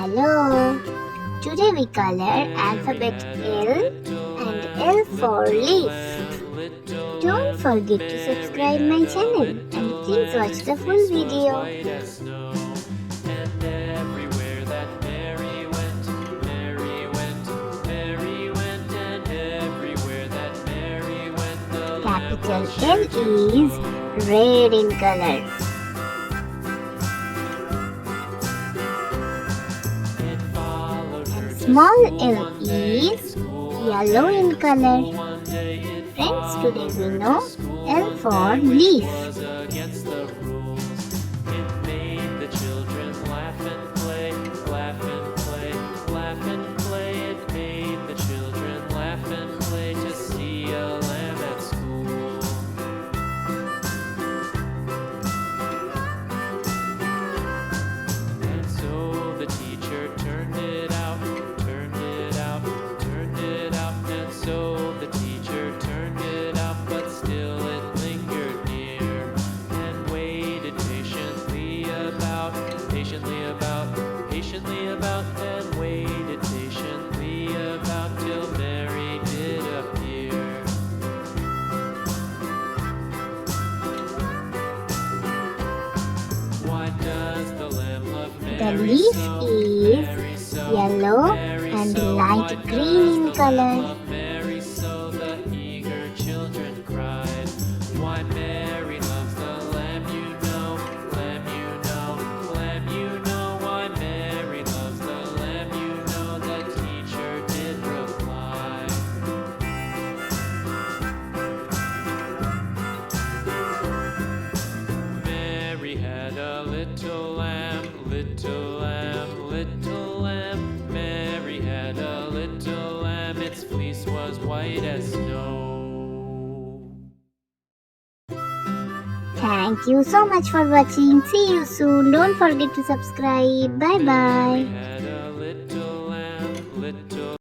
Hello! Today we color alphabet L and L for leaf. Don't forget to subscribe my channel and please watch the full video. Capital L is red in color. Small L is yellow in color. Friends, today we know L for leaf. Patiently about and waited patiently about till Mary did appear. Why does the lamb love Mary? The leaf is yellow and light green in color. Mary, so the eager children cried. Why Mary loves the lamb, you know, lamb, you know, lamb, you know. Why Mary loves the lamb, you know, the teacher did reply. Mary had a little lamb, little lamb, little lamb. Mary had a little lamb, its fleece was white as snow. Thank you so much for watching. See you soon. Don't forget to subscribe. Bye bye.